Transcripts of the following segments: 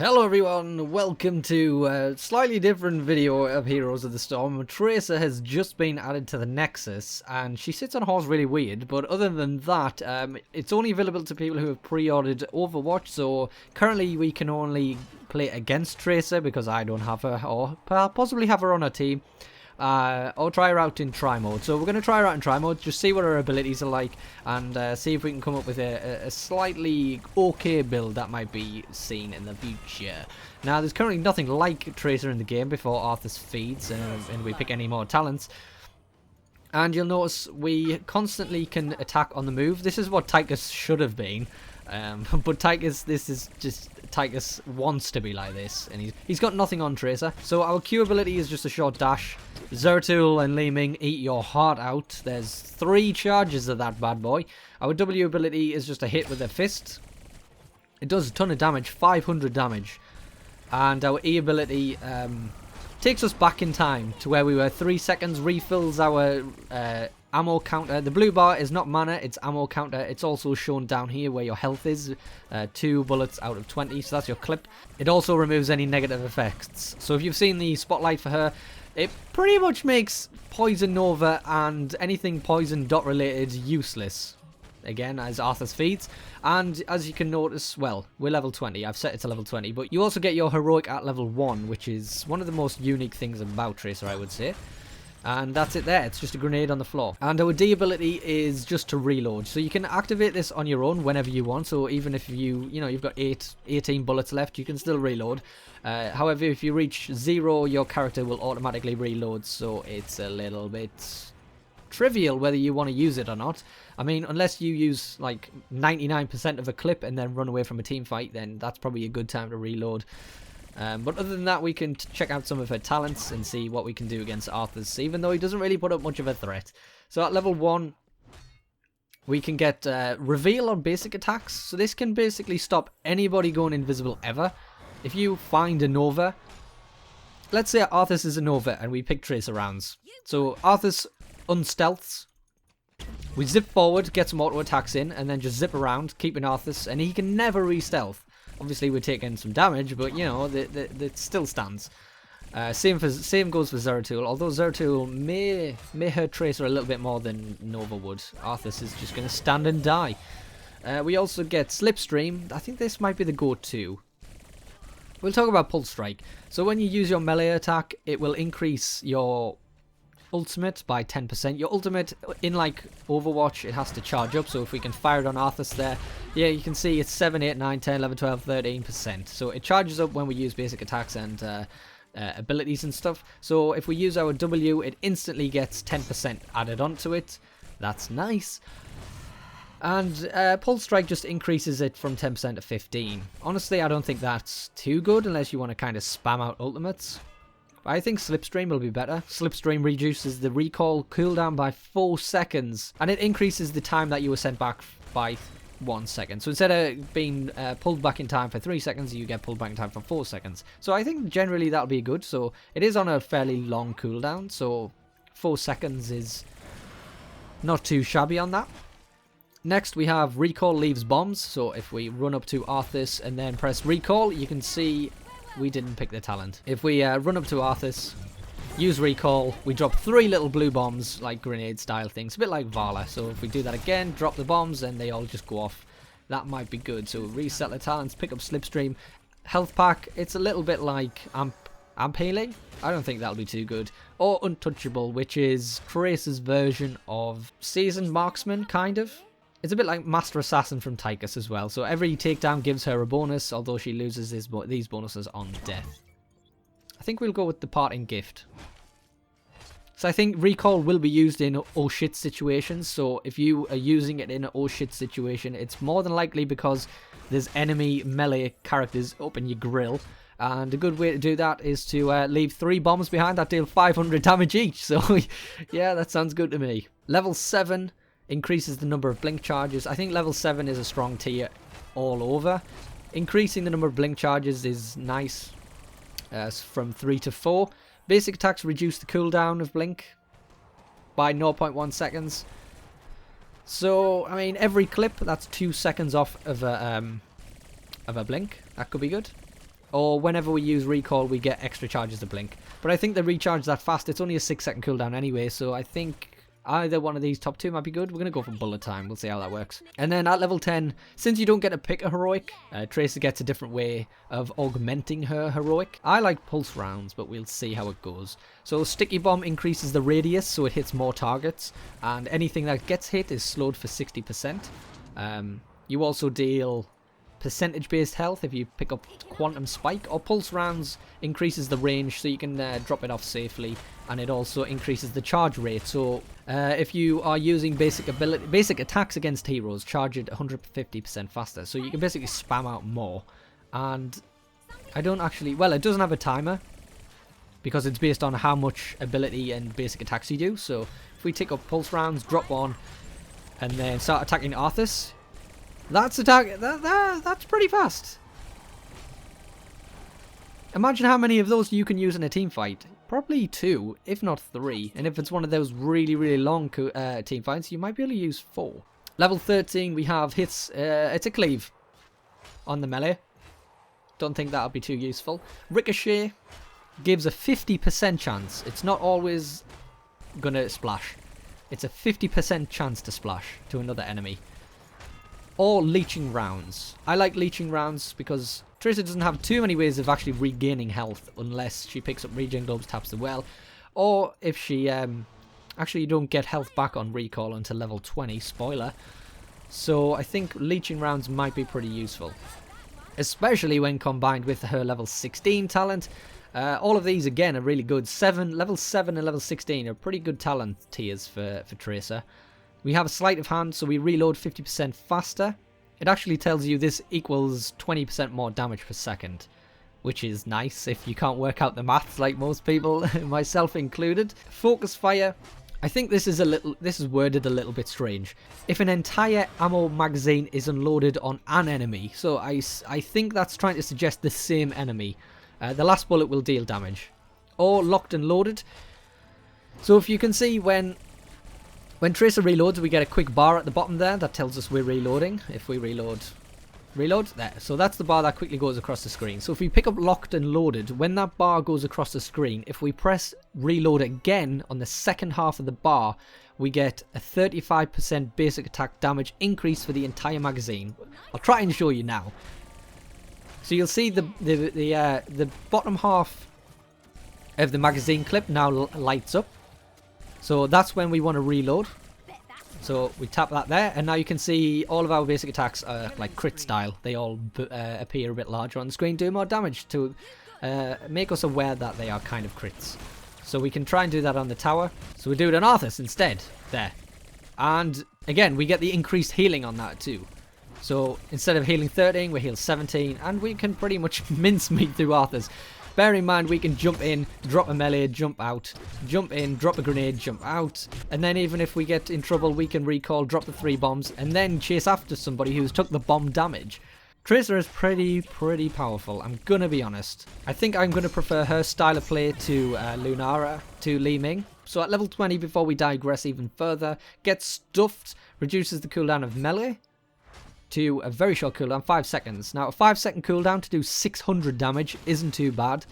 Hello everyone, welcome to a slightly different video of Heroes of the Storm. Tracer has just been added to the Nexus and she sits on a horse really weird, but other than that, it's only available to people who have pre-ordered Overwatch, so currently we can only play against Tracer because I don't have her, or possibly have her on our team. Or try her out in try mode. So we're going to try her out in try mode, just see what her abilities are like, and see if we can come up with a slightly okay build that might be seen in the future. Now, there's currently nothing like Tracer in the game before Arthas feeds and we pick any more talents. And you'll notice we constantly can attack on the move. This is what Tychus should have been. But Tychus, Tychus wants to be like this, and he's got nothing on Tracer. So our Q ability is just a short dash. Zeratul and Li Ming eat your heart out. There's 3 charges of that bad boy. Our W ability is just a hit with a fist. It does a ton of damage, 500 damage. And our E ability takes us back in time to where we were. 3 seconds, refills our ammo counter. The blue bar is not mana, it's ammo counter. It's also shown down here where your health is. 2 bullets out of 20, so that's your clip. It also removes any negative effects. So if you've seen the spotlight for her, it pretty much makes Poison Nova and anything poison dot related useless. Again, as Arthas feeds. And as you can notice, well, we're level 20. I've set it to level 20. But you also get your heroic at level 1, which is one of the most unique things about Tracer, I would say. And that's it there. It's just a grenade on the floor. And our D ability is just to reload. So you can activate this on your own whenever you want. So even if you've got 18 bullets left, you can still reload. However, if you reach 0, your character will automatically reload. So it's a little bit trivial whether you want to use it or not. I mean, unless you use like 99% of a clip and then run away from a team fight, then that's probably a good time to reload. But other than that, we can check out some of her talents and see what we can do against Arthas, even though he doesn't really put up much of a threat. So at level 1, we can get reveal on basic attacks. So this can basically stop anybody going invisible ever. If you find a Nova, let's say Arthas is a Nova and we pick Tracer rounds. So Arthas unstealths. We zip forward, get some auto attacks in, and then just zip around, keeping Arthas, and he can never re-stealth. Obviously, we're taking some damage, but you know, it still stands. Same goes for Zeratul, although Zeratul may hurt Tracer a little bit more than Nova would. Arthas is just going to stand and die. We also get Slipstream. I think this might be the go-to. We'll talk about Pulse Strike. So when you use your melee attack, it will increase your ultimate by 10%. Your ultimate, in like Overwatch, it has to charge up, so if we can fire it on Arthas there, yeah, you can see it's 7, 8, 9, 10, 11, 12, 13%. So it charges up when we use basic attacks and abilities and stuff. So if we use our W, it instantly gets 10% added onto it. That's nice. And Pulse Strike just increases it from 10% to 15. Honestly, I don't think that's too good unless you want to kind of spam out ultimates. I think Slipstream will be better. Slipstream reduces the recall cooldown by 4 seconds, and it increases the time that you were sent back by 1 second. So instead of being pulled back in time for 3 seconds, you get pulled back in time for 4 seconds. So I think generally that'll be good. So it is on a fairly long cooldown, so 4 seconds is not too shabby on that. Next we have Recall leaves bombs. So if we run up to Arthas and then press Recall, you can see we didn't pick the talent. If we run up to Arthas, use Recall, we drop 3 little blue bombs, like grenade style things, a bit like Vala. So if we do that again, drop the bombs, and they all just go off. That might be good. So reset the talents, pick up Slipstream. Health pack, it's a little bit like Amp Healing. I don't think that'll be too good. Or Untouchable, which is Tracer's version of Seasoned Marksman, kind of. It's a bit like Master Assassin from Tychus as well, so every takedown gives her a bonus, although she loses these bonuses on death. I think we'll go with the Parting Gift. So I think Recall will be used in oh shit situations, so if you are using it in an oh shit situation, it's more than likely because there's enemy melee characters up in your grill. And a good way to do that is to leave 3 bombs behind that deal 500 damage each, so yeah, that sounds good to me. Level 7... increases the number of blink charges. I think level 7 is a strong tier all over. Increasing the number of blink charges is nice, from 3 to 4. Basic attacks reduce the cooldown of blink by 0.1 seconds. So, I mean, every clip, that's 2 seconds off of a blink. That could be good. or whenever we use recall we get extra charges to blink. But I think they recharge that fast. It's only a 6-second cooldown anyway, so I think either one of these top two might be good. We're going to go for bullet time. We'll see how that works. And then at level 10, since you don't get to pick a heroic, Tracer gets a different way of augmenting her heroic. I like pulse rounds, but we'll see how it goes. So sticky bomb increases the radius, so it hits more targets, and anything that gets hit is slowed for 60%. You also deal percentage-based health if you pick up quantum spike, or pulse rounds increases the range so you can drop it off safely, and it also increases the charge rate. So if you are using basic attacks against heroes, charge it 150% faster, so you can basically spam out more. And I don't actually, well, it doesn't have a timer because it's based on how much ability and basic attacks you do. So if we take up pulse rounds, drop one, and then start attacking Arthas, that's that's pretty fast. Imagine how many of those you can use in a team fight. Probably 2, if not 3. And if it's one of those really, really long team fights, you might be able to use 4. Level 13, we have hits. It's a cleave on the melee. Don't think that'll be too useful. Ricochet gives a 50% chance. It's not always gonna splash. It's a 50% chance to splash to another enemy. Or leeching rounds. I like leeching rounds because Tracer doesn't have too many ways of actually regaining health unless she picks up regen globes, taps the well, or if she actually you don't get health back on recall until level 20, spoiler. So I think leeching rounds might be pretty useful, especially when combined with her level 16 talent. All of these again are really good. Level 7 and level 16 are pretty good talent tiers for Tracer. We have a sleight of hand, so we reload 50% faster. It actually tells you this equals 20% more damage per second, which is nice if you can't work out the maths like most people, myself included. Focus fire. I think this is worded a little bit strange. If an entire ammo magazine is unloaded on an enemy, so I think that's trying to suggest the same enemy. The last bullet will deal damage. Or locked and loaded. So if you can see when Tracer reloads, we get a quick bar at the bottom there that tells us we're reloading. If we reload there. So that's the bar that quickly goes across the screen. So if we pick up locked and loaded, when that bar goes across the screen, if we press reload again on the second half of the bar, we get a 35% basic attack damage increase for the entire magazine. I'll try and show you now. So you'll see the bottom half of the magazine clip now lights up. So that's when we want to reload. So we tap that there, and now you can see all of our basic attacks are like crit style. They all appear a bit larger on the screen, do more damage to make us aware that they are kind of crits. So we can try and do that on the tower. So we do it on Arthas instead. There. And again, we get the increased healing on that too. So instead of healing 13, we heal 17, and we can pretty much mincemeat through Arthas. Bear in mind, we can jump in, drop a melee, jump out, jump in, drop a grenade, jump out, and then even if we get in trouble, we can recall, drop the 3 bombs, and then chase after somebody who's took the bomb damage. Tracer is pretty powerful, I'm gonna be honest. I think I'm gonna prefer her style of play to Lunara, to Li Ming. So at level 20, before we digress even further, get stuffed, reduces the cooldown of melee to a very short cooldown, 5 seconds. Now, a 5-second cooldown to do 600 damage isn't too bad.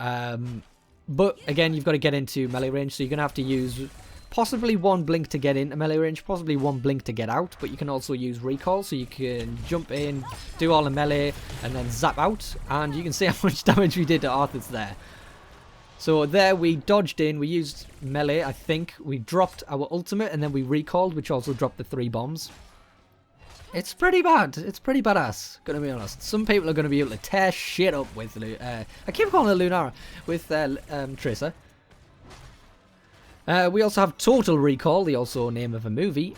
But, again, you've got to get into melee range, so you're going to have to use possibly 1 blink to get into melee range, possibly 1 blink to get out, but you can also use recall, so you can jump in, do all the melee, and then zap out, and you can see how much damage we did to Arthas there. So there we dodged in, we used melee, I think, we dropped our ultimate, and then we recalled, which also dropped the 3 bombs. It's pretty bad. It's pretty badass, gonna be honest. Some people are gonna be able to tear shit up with I keep calling her Lunara, with Tracer. We also have Total Recall, the also name of a movie.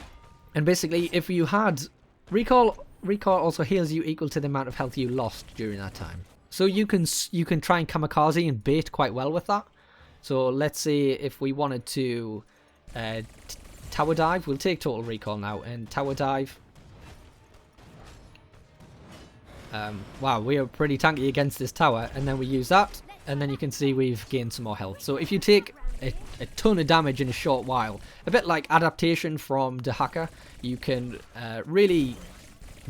And basically, if you had recall also heals you equal to the amount of health you lost during that time. So you can try and kamikaze and bait quite well with that. So let's say if we wanted to tower dive, we'll take Total Recall now and tower dive. Wow, we are pretty tanky against this tower, and then we use that, and then you can see we've gained some more health. So if you take a ton of damage in a short while, a bit like adaptation from the hacker, you can really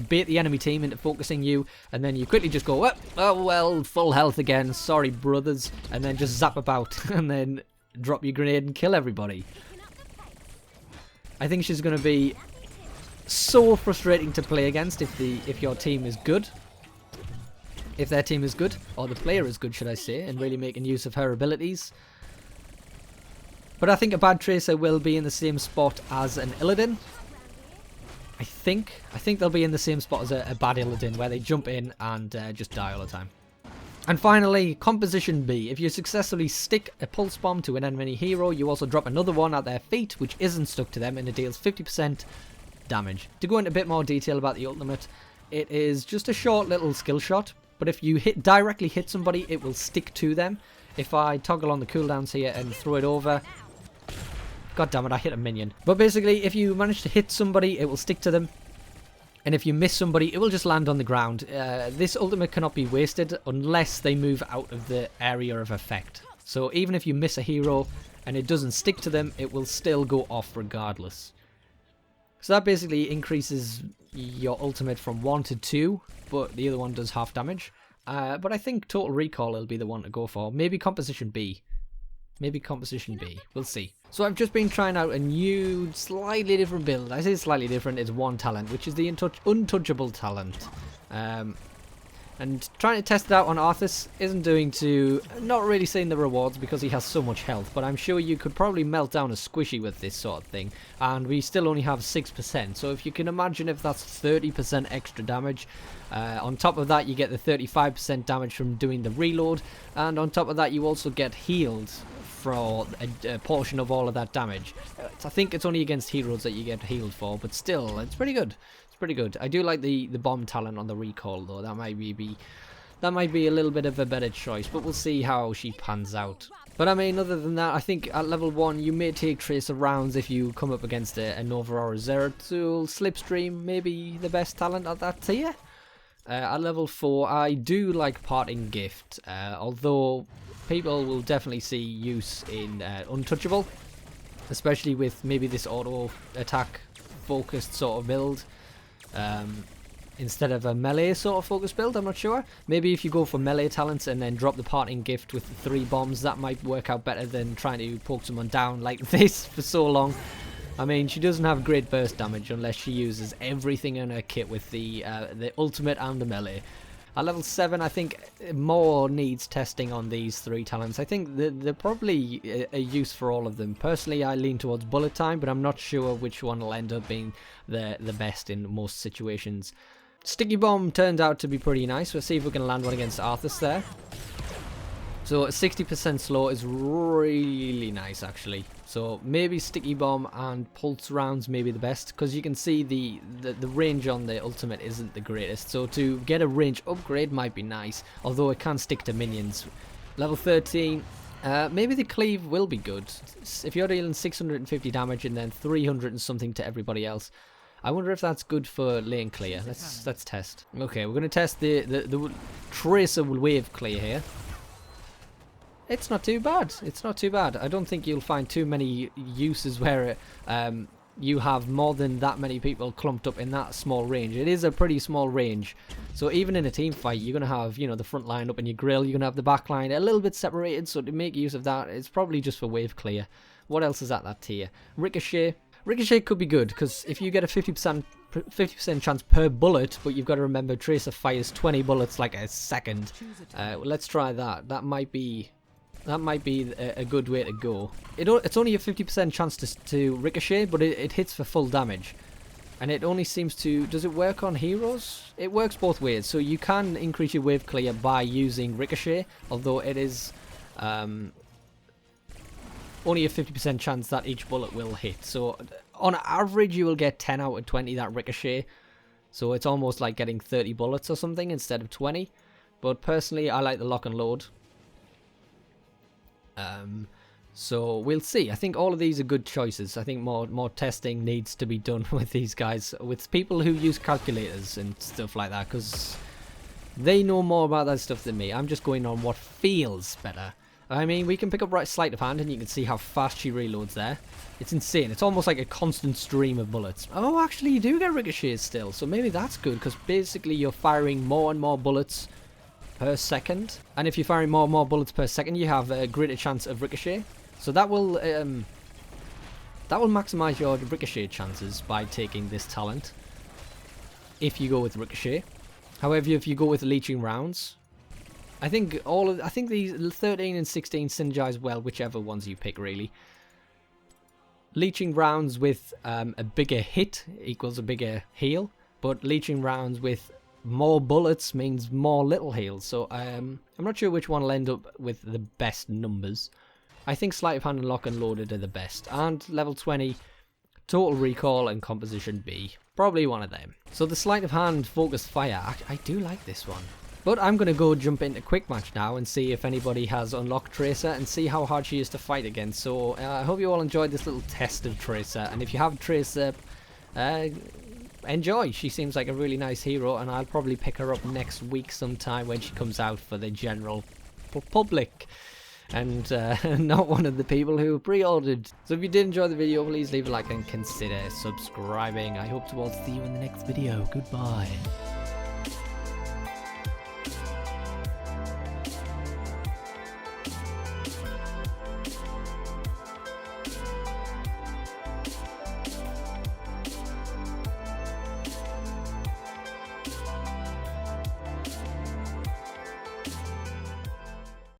bait the enemy team into focusing you, and then you quickly just go, oh well, full health again, sorry brothers, and then just zap about and then drop your grenade and kill everybody. I think she's going to be so frustrating to play against if your team is good. If their team is good, or the player is good, should I say, and really making use of her abilities. But I think a bad Tracer will be in the same spot as an Illidan. I think they'll be in the same spot as a bad Illidan, where they jump in and just die all the time. And finally, Composition B. If you successfully stick a pulse bomb to an enemy hero, you also drop another one at their feet, which isn't stuck to them, and it deals 50% damage. To go into a bit more detail about the ultimate, it is just a short little skill shot, but if you directly hit somebody, it will stick to them. If I toggle on the cooldowns here and throw it over... God damn it, I hit a minion. But basically, if you manage to hit somebody, it will stick to them. And if you miss somebody, it will just land on the ground. This ultimate cannot be wasted unless they move out of the area of effect. So even if you miss a hero and it doesn't stick to them, it will still go off regardless. So that basically increases your ultimate from 1 to 2, but the other one does half damage. But I think Total Recall will be the one to go for. Maybe Composition B. Maybe Composition B. We'll see. So I've just been trying out a new, slightly different build. I say slightly different, it's one talent, which is the Untouchable talent. And trying to test it out on Arthas isn't doing too... Not really seeing the rewards because he has so much health, but I'm sure you could probably melt down a squishy with this sort of thing. And we still only have 6%, so if you can imagine if that's 30% extra damage. On top of that, you get the 35% damage from doing the reload, and on top of that, you also get healed for a portion of all of that damage. I think it's only against heroes that you get healed for, but still, it's pretty good. It's pretty good. I do like the bomb talent on the recall though. That might be a little bit of a better choice, but we'll see how she pans out. But I mean, other than that, I think at level 1 you may take Tracer rounds if you come up against a Nova or a Zeratul. Slipstream maybe the best talent at that tier. At level 4, I do like Parting Gift, although people will definitely see use in Untouchable, especially with maybe this auto attack focused sort of build, instead of a melee sort of focused build. I'm not sure. Maybe if you go for melee talents and then drop the Parting Gift with the 3 bombs, that might work out better than trying to poke someone down like this for so long. I mean, she doesn't have great burst damage unless she uses everything in her kit with the ultimate and the melee. At level 7, I think more needs testing on these 3 talents. I think they're probably a use for all of them. Personally, I lean towards Bullet Time, but I'm not sure which one will end up being the best in most situations. Sticky Bomb turned out to be pretty nice. We'll see if we can land one against Arthas there. So 60% slow is really nice actually. So maybe Sticky Bomb and Pulse rounds may be the best, because you can see the range on the ultimate isn't the greatest. So to get a range upgrade might be nice, although it can stick to minions. Level 13, maybe the Cleave will be good. If you're dealing 650 damage and then 300 and something to everybody else, I wonder if that's good for lane clear. Let's test. Okay, we're going to test the Tracer Wave Clear here. It's not too bad. It's not too bad. I don't think you'll find too many uses where you have more than that many people clumped up in that small range. It is a pretty small range. So even in a team fight, you're going to have, you know, the front line up in your grill. You're going to have the back line a little bit separated. So to make use of that, it's probably just for wave clear. What else is at that tier? Ricochet. Ricochet could be good, because if you get a 50% chance per bullet, but you've got to remember Tracer fires 20 bullets like a second. Let's try that. That might be a good way to go. It's only a 50% chance to ricochet, but it hits for full damage. And it only seems to... Does it work on heroes? It works both ways. So you can increase your wave clear by using ricochet, although it is only a 50% chance that each bullet will hit. So on average you will get 10 out of 20 that ricochet. So it's almost like getting 30 bullets or something instead of 20. But personally I like the lock and load. So we'll see. I think all of these are good choices. I think more testing needs to be done with these guys, with people who use calculators and stuff like that, because they know more about that stuff than me. I'm just going on what feels better. I mean, we can pick up sleight of hand, and you can see how fast she reloads there. It's insane. It's almost like a constant stream of bullets. Oh, actually, you do get ricochets still, so maybe that's good, because basically you're firing more and more bullets per second. And if you're firing more and more bullets per second, you have a greater chance of ricochet. So that will maximize your ricochet chances by taking this talent, if you go with ricochet. However, if you go with leeching rounds, I think these 13 and 16 synergize well, whichever ones you pick, really. Leeching rounds with a bigger hit equals a bigger heal, but leeching rounds with more bullets means more little heals. So I'm not sure which one will end up with the best numbers. I think sleight of hand and lock and loaded are the best, and level 20, total recall and composition B, probably one of them. So the sleight of hand focused fire, I do like this one. But I'm going to go jump into quick match now and see if anybody has unlocked Tracer and see how hard she is to fight against. So I hope you all enjoyed this little test of Tracer, and if you have Tracer, enjoy. She seems like a really nice hero, and I'll probably pick her up next week sometime when she comes out for the general public, and not one of the people who pre-ordered. So if you did enjoy the video, please leave a like and consider subscribing. I hope to all see you in the next video. Goodbye.